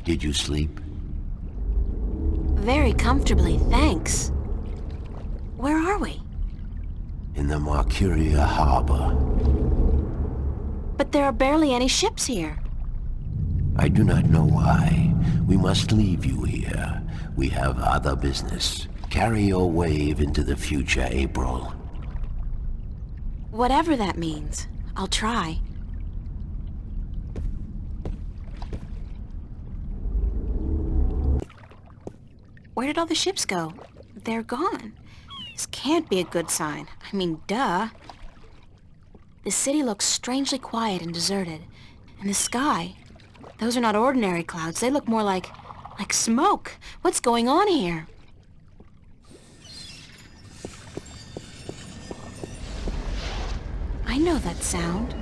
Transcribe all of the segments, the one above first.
Did you sleep? Very comfortably, thanks. Where are we? In the Marcuria harbor. But there are barely any ships here. I do not know why. We must leave you here. We have other business. Carry your wave into the future, April. Whatever that means, I'll try. Where did all the ships go? They're gone. This can't be a good sign. I mean, duh. The city looks strangely quiet and deserted. And the sky, those are not ordinary clouds. They look more like smoke. What's going on here? I know that sound.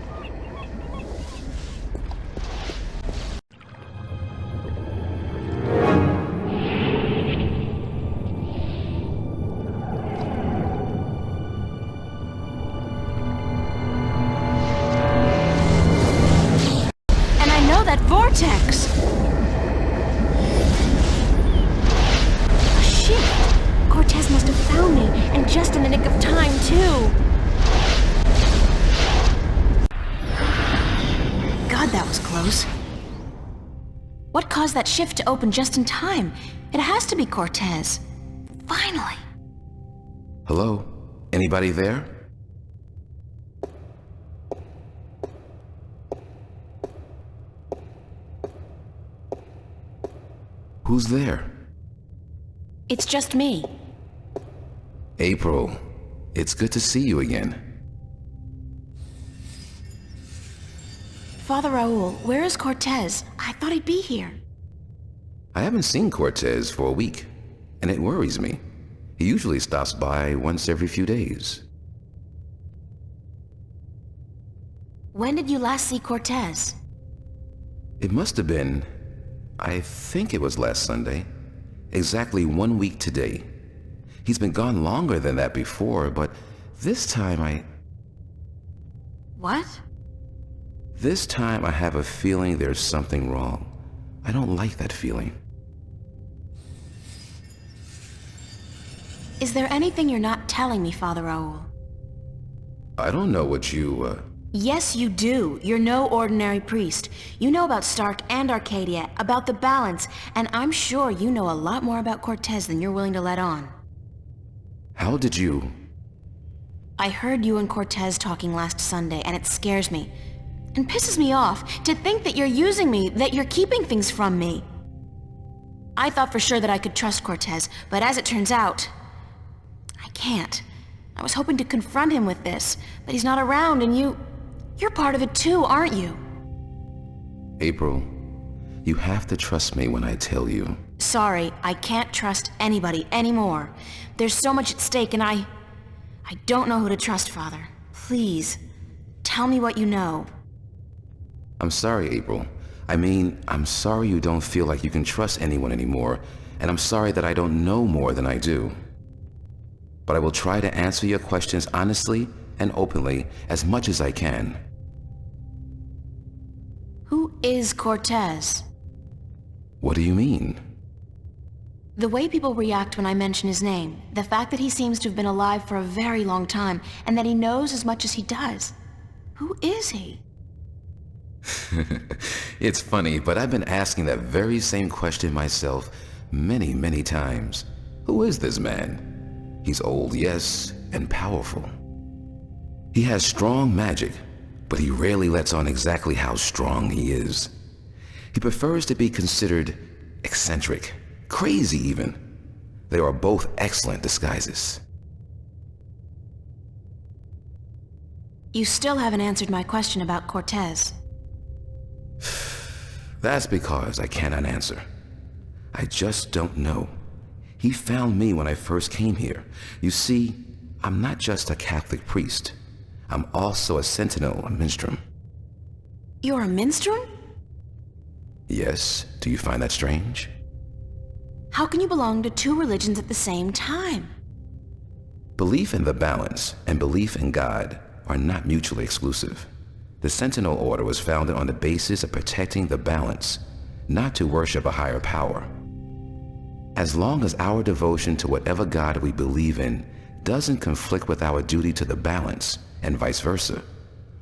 Vortex! A ship! Cortez must have found me, and just in the nick of time, too! God, that was close. What caused that shift to open just in time? It has to be Cortez. Finally! Hello? Anybody there? Who's there? It's just me. April, it's good to see you again. Father Raul, where is Cortez? I thought he'd be here. I haven't seen Cortez for a week, and it worries me. He usually stops by once every few days. When did you last see Cortez? It must have been, I think it was last Sunday. Exactly 1 week today. He's been gone longer than that before, but this time What? This time I have a feeling there's something wrong. I don't like that feeling. Is there anything you're not telling me, Father Raul? I don't know what you, Yes, you do. You're no ordinary priest. You know about Stark and Arcadia, about the balance, and I'm sure you know a lot more about Cortez than you're willing to let on. How did you... I heard you and Cortez talking last Sunday, and it scares me. And pisses me off to think that you're using me, that you're keeping things from me. I thought for sure that I could trust Cortez, but as it turns out, I can't. I was hoping to confront him with this, but he's not around, and you're part of it too, aren't you? April, you have to trust me when I tell you. Sorry, I can't trust anybody anymore. There's so much at stake, and I don't know who to trust, Father. Please, tell me what you know. I'm sorry, April. I mean, I'm sorry you don't feel like you can trust anyone anymore, and I'm sorry that I don't know more than I do. But I will try to answer your questions honestly and openly as much as I can. Who is Cortez? What do you mean? The way people react when I mention his name, the fact that he seems to have been alive for a very long time, and that he knows as much as he does. Who is he? It's funny, but I've been asking that very same question myself many, many times. Who is this man? He's old, yes, and powerful. He has strong magic, but he rarely lets on exactly how strong he is. He prefers to be considered eccentric, crazy even. They are both excellent disguises. You still haven't answered my question about Cortez. That's because I cannot answer. I just don't know. He found me when I first came here. You see, I'm not just a Catholic priest. I'm also a sentinel, a minstrel. You're a minstrel? Yes, do you find that strange? How can you belong to two religions at the same time? Belief in the balance and belief in God are not mutually exclusive. The Sentinel Order was founded on the basis of protecting the balance. not to worship a higher power. As long as our devotion to whatever God we believe in doesn't conflict with our duty to the balance, and vice versa,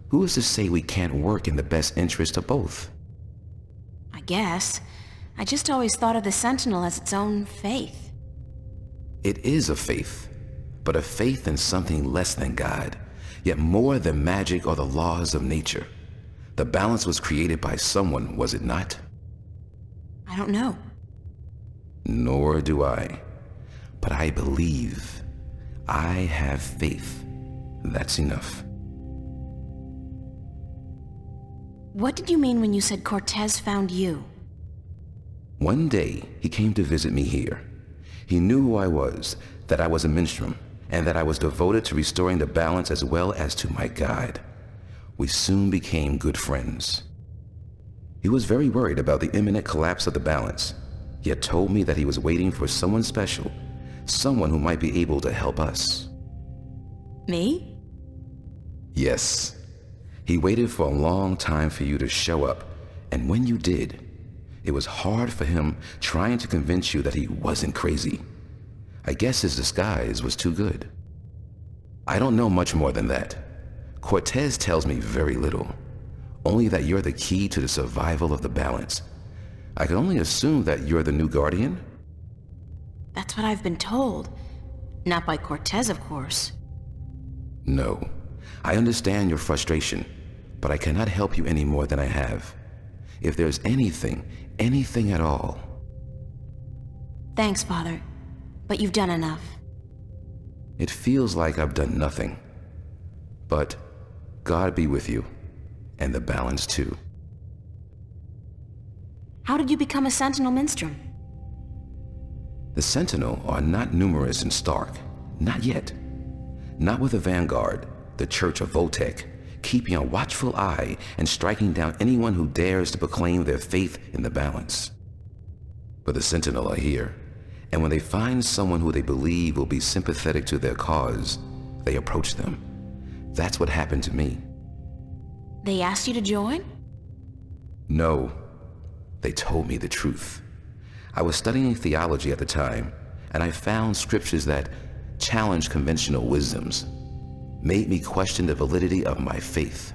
who is to say we can't work in the best interest of both? I guess. I just always thought of the Sentinel as its own faith. It is a faith, but a faith in something less than God, yet more than magic or the laws of nature. The balance was created by someone, was it not? I don't know. Nor do I. But I believe. I have faith. That's enough. What did you mean when you said Cortez found you? One day, he came to visit me here. He knew who I was, that I was a minstrel, and that I was devoted to restoring the balance as well as to my God. We soon became good friends. He was very worried about the imminent collapse of the balance, yet told me that he was waiting for someone special, someone who might be able to help us. Me? Yes. He waited for a long time for you to show up, and when you did, it was hard for him trying to convince you that he wasn't crazy. I guess his disguise was too good. I don't know much more than that. Cortez tells me very little, only that you're the key to the survival of the balance. I can only assume that you're the new guardian? That's what I've been told. Not by Cortez, of course. No. I understand your frustration, but I cannot help you any more than I have. If there's anything at all. Thanks, Father. But you've done enough. It feels like I've done nothing. But God be with you, and the balance too. How did you become a Sentinel Minstrel? The Sentinel are not numerous in Stark. Not yet. Not with the Vanguard, the Church of Voltec, keeping a watchful eye and striking down anyone who dares to proclaim their faith in the balance. But the Sentinel are here, and when they find someone who they believe will be sympathetic to their cause, they approach them. That's what happened to me. They asked you to join? No. They told me the truth. I was studying theology at the time, and I found scriptures that challenged conventional wisdoms, made me question the validity of my faith.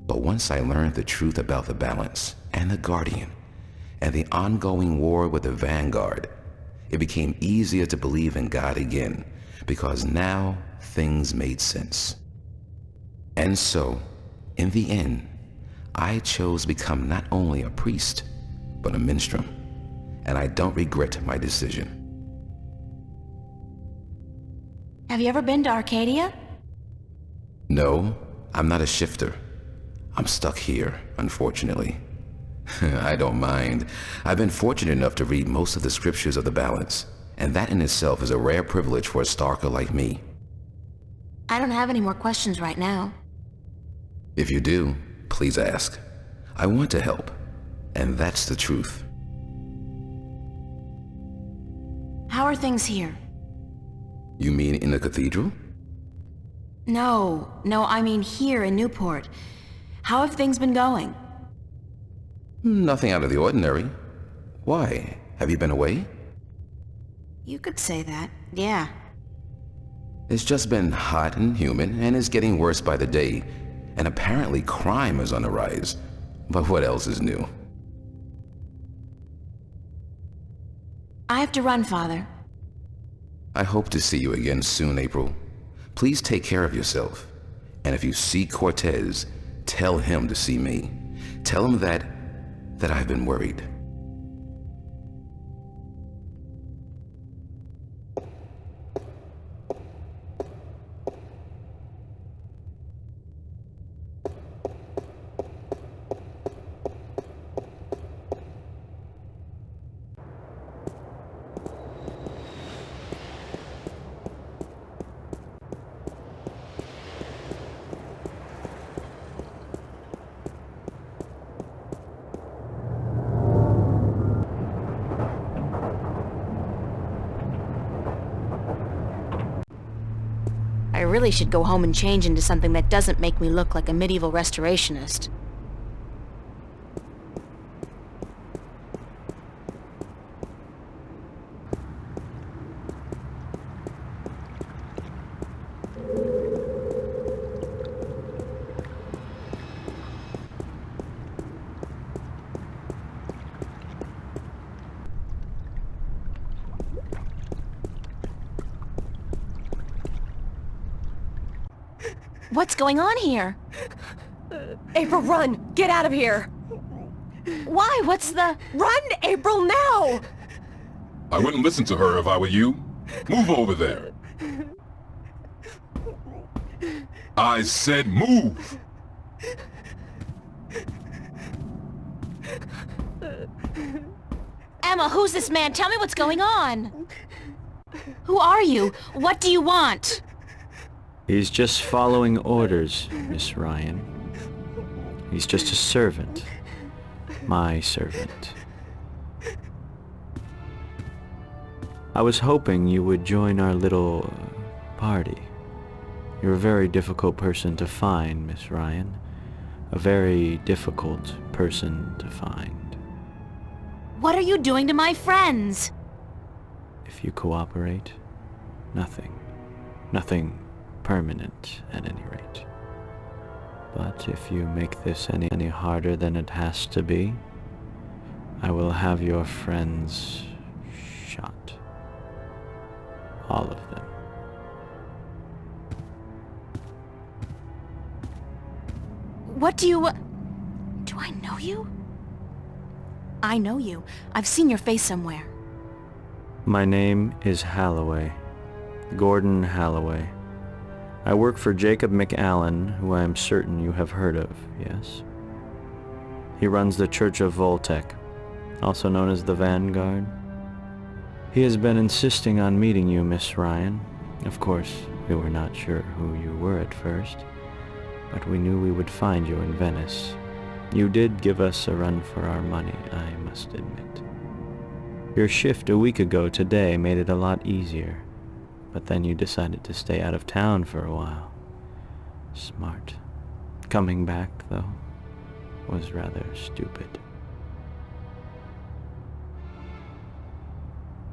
But once I learned the truth about the balance and the Guardian and the ongoing war with the Vanguard, it became easier to believe in God again, because now things made sense. And so, in the end, I chose to become not only a priest, but a minstrel, and I don't regret my decision. Have you ever been to Arcadia? No, I'm not a shifter. I'm stuck here, unfortunately. I don't mind. I've been fortunate enough to read most of the scriptures of the balance, and that in itself is a rare privilege for a Starker like me. I don't have any more questions right now. If you do, please ask. I want to help, and that's the truth. How are things here? You mean in the cathedral? No, I mean here in Newport. How have things been going? Nothing out of the ordinary. Why? Have you been away? You could say that, yeah. It's just been hot and humid, and it's getting worse by the day. And apparently crime is on the rise. But what else is new? I have to run, Father. I hope to see you again soon, April. Please take care of yourself. And if you see Cortez, tell him to see me. Tell him that I've been worried. I really should go home and change into something that doesn't make me look like a medieval restorationist. What's going on here? April, run! Get out of here! Why? What's the... Run, April, now! I wouldn't listen to her if I were you. Move over there. I said move! Emma, who's this man? Tell me what's going on. Who are you? What do you want? He's just following orders, Miss Ryan. He's just a servant. My servant. I was hoping you would join our little party. You're a very difficult person to find, Miss Ryan. A very difficult person to find. What are you doing to my friends? If you cooperate, nothing. Nothing permanent, at any rate. But if you make this any harder than it has to be, I will have your friends shot. All of them. What do you... Do I know you? I know you. I've seen your face somewhere. My name is Halloway. Gordon Halloway. I work for Jacob McAllen, who I am certain you have heard of, yes? He runs the Church of Voltec, also known as the Vanguard. He has been insisting on meeting you, Miss Ryan. Of course, we were not sure who you were at first, but we knew we would find you in Venice. You did give us a run for our money, I must admit. Your shift a week ago today made it a lot easier, but then you decided to stay out of town for a while. Smart. Coming back, though, was rather stupid.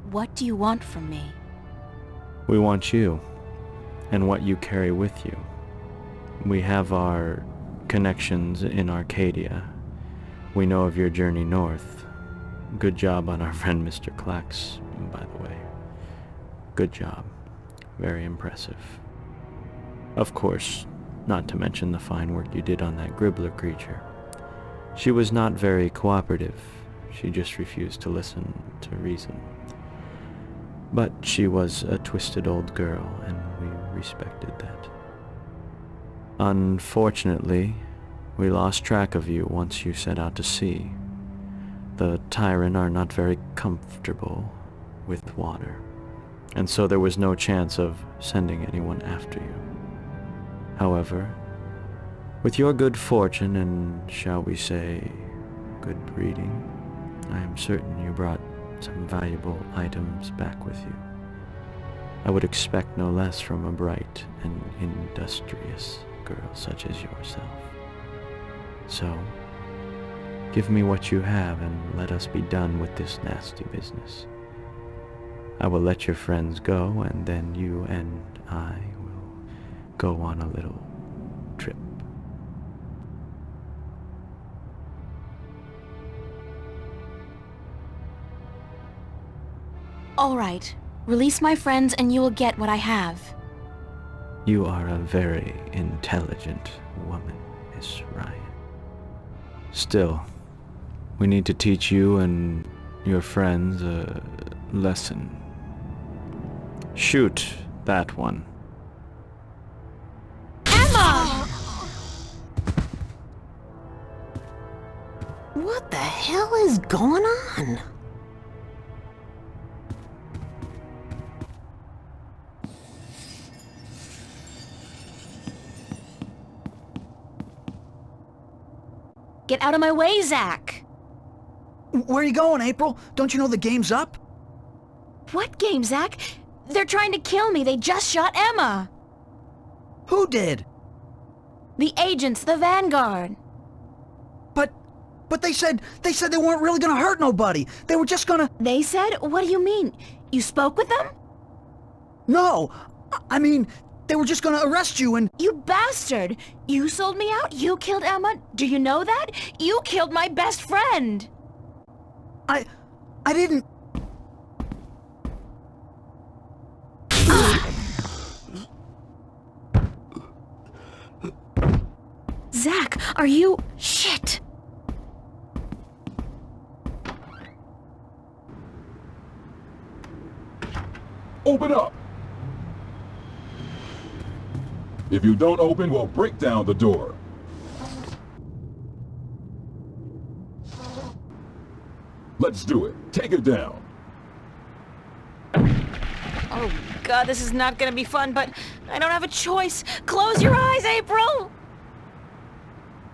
What do you want from me? We want you, and what you carry with you. We have our connections in Arcadia. We know of your journey north. Good job on our friend Mr. Klax, by the way. Good job. Very impressive. Of course, not to mention the fine work you did on that Gribbler creature. She was not very cooperative. She just refused to listen to reason. But she was a twisted old girl, and we respected that. Unfortunately, we lost track of you once you set out to sea. The Tyran are not very comfortable with water, and so there was no chance of sending anyone after you. However, with your good fortune and, shall we say, good breeding, I am certain you brought some valuable items back with you. I would expect no less from a bright and industrious girl such as yourself. So, give me what you have and let us be done with this nasty business. I will let your friends go, and then you and I will go on a little trip. All right. Release my friends and you will get what I have. You are a very intelligent woman, Miss Ryan. Still, we need to teach you and your friends a lesson. Shoot that one. Emma! What the hell is going on? Get out of my way, Zach! Where are you going, April? Don't you know the game's up? What game, Zach? They're trying to kill me. They just shot Emma. Who did? The agents, the Vanguard. But they said they weren't really gonna hurt nobody. They were just gonna... They said? What do you mean? You spoke with them? No, I mean, they were just gonna arrest you and... You bastard! You sold me out? You killed Emma? Do you know that? You killed my best friend! I didn't... Are you... Shit! Open up! If you don't open, we'll break down the door. Let's do it. Take it down. Oh god, this is not gonna be fun, but I don't have a choice. Close your eyes, April!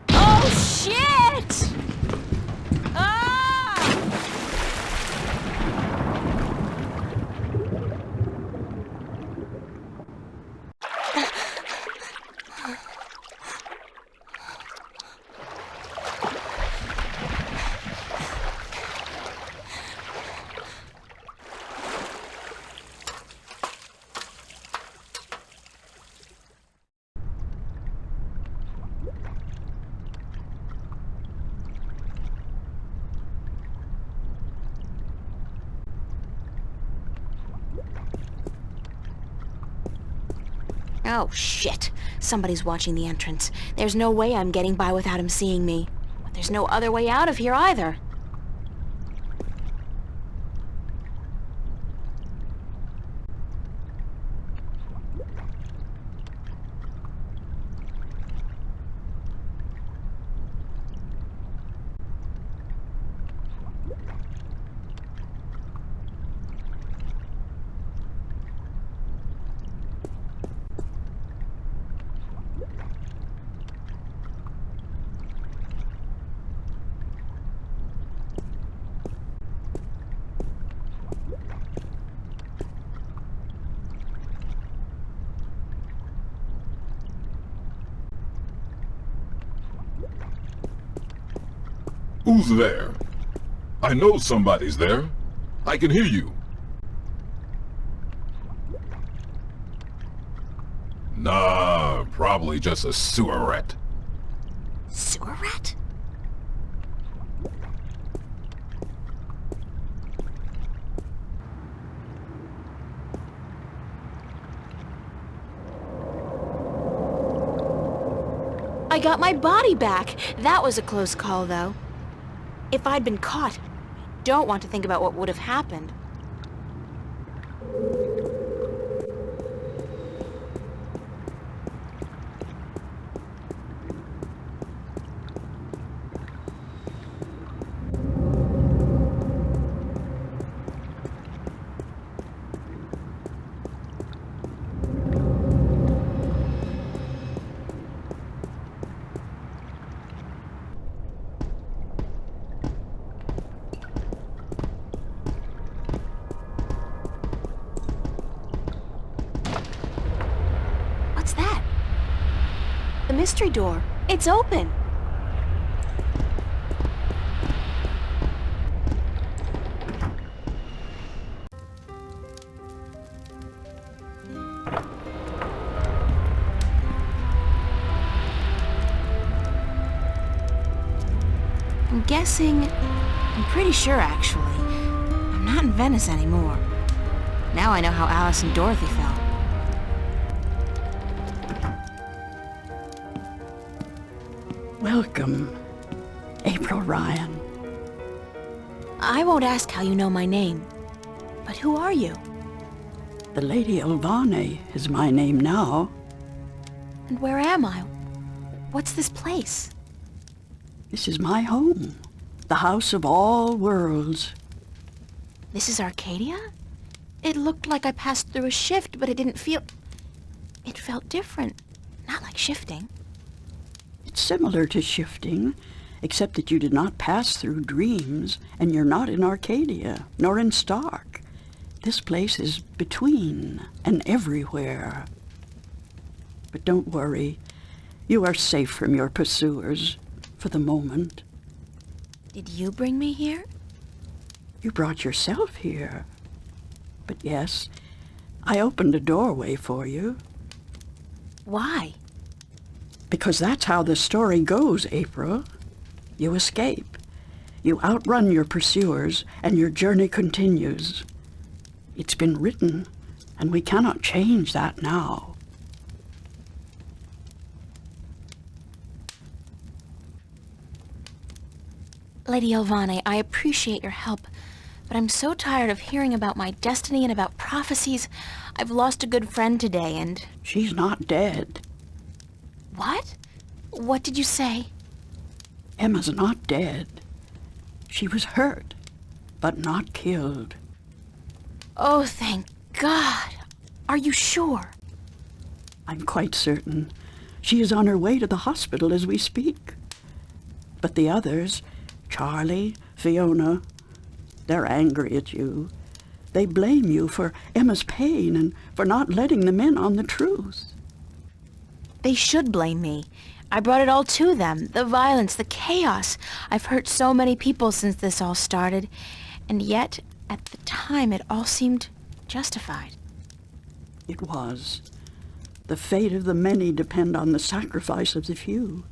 Oh shit! Ah! Oh, shit. Somebody's watching the entrance. There's no way I'm getting by without him seeing me. But there's no other way out of here either. Who's there? I know somebody's there. I can hear you. Nah, probably just a sewer rat. Sewer rat? I got my body back. That was a close call, though. If I'd been caught, I don't want to think about what would have happened. What's that? The mystery door. It's open. I'm pretty sure actually, I'm not in Venice anymore. Now I know how Alice and Dorothy felt. Welcome, April Ryan. I won't ask how you know my name, but who are you? The Lady Olvane is my name now. And where am I? What's this place? This is my home, the house of all worlds. This is Arcadia? It looked like I passed through a shift, but it didn't feel... It felt different. Not like shifting. It's similar to shifting, except that you did not pass through dreams, and you're not in Arcadia, nor in Stark. This place is between and everywhere. But don't worry. You are safe from your pursuers, for the moment. Did you bring me here? You brought yourself here. But yes, I opened a doorway for you. Why? Because that's how the story goes, April. You escape. You outrun your pursuers, and your journey continues. It's been written, and we cannot change that now. Lady Elvane, I appreciate your help, but I'm so tired of hearing about my destiny and about prophecies. I've lost a good friend today, and... She's not dead. What? What did you say? Emma's not dead. She was hurt, but not killed. Oh, thank God. Are you sure? I'm quite certain. She is on her way to the hospital as we speak. But the others, Charlie, Fiona, they're angry at you. They blame you for Emma's pain and for not letting them in on the truth. They should blame me. I brought it all to them. The violence, the chaos. I've hurt so many people since this all started. And yet, at the time, it all seemed justified. It was. The fate of the many depend on the sacrifice of the few.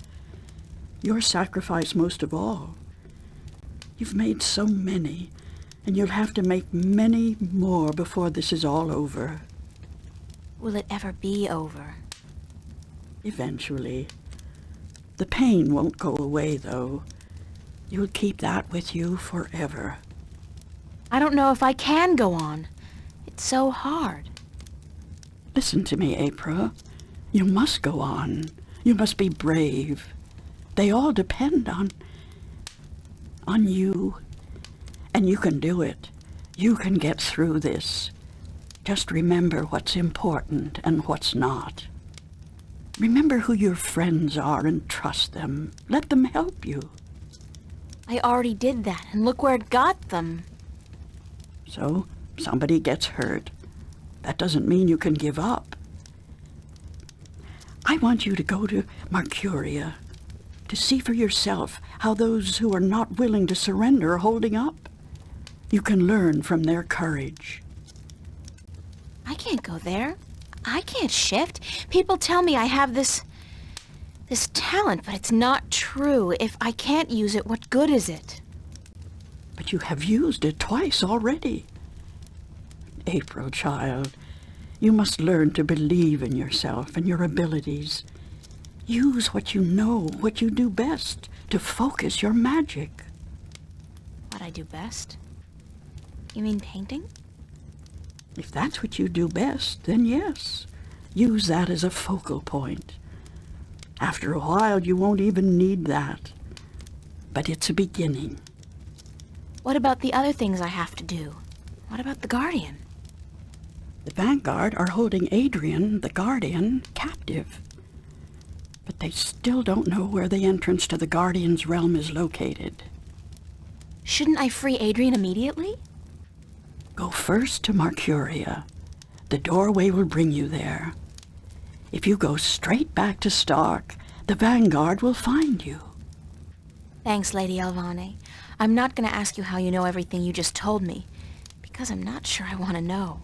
Your sacrifice most of all. You've made so many, and you'll have to make many more before this is all over. Will it ever be over? Eventually. The pain won't go away, though. You'll keep that with you forever. I don't know if I can go on. It's so hard. Listen to me, April. You must go on. You must be brave. They all depend on you. And you can do it. You can get through this. Just remember what's important and what's not. Remember who your friends are and trust them. Let them help you. I already did that, and look where it got them. So, somebody gets hurt. That doesn't mean you can give up. I want you to go to Marcuria, to see for yourself how those who are not willing to surrender are holding up. You can learn from their courage. I can't go there. I can't shift. People tell me I have this talent, but it's not true. If I can't use it, what good is it? But you have used it twice already. April, child, you must learn to believe in yourself and your abilities. Use what you know, what you do best, to focus your magic. What I do best? You mean painting? If that's what you do best, then yes. Use that as a focal point. After a while, you won't even need that. But it's a beginning. What about the other things I have to do? What about the Guardian? The Vanguard are holding Adrian, the Guardian, captive. But they still don't know where the entrance to the Guardian's realm is located. Shouldn't I free Adrian immediately? Go first to Marcuria. The doorway will bring you there. If you go straight back to Stark, the Vanguard will find you. Thanks, Lady Elvane. I'm not going to ask you how you know everything you just told me, because I'm not sure I want to know.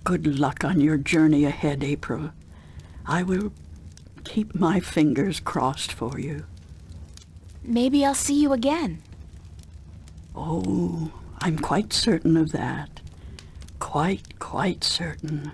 Good luck on your journey ahead, April. I will keep my fingers crossed for you. Maybe I'll see you again. Oh, I'm quite certain of that. Quite certain.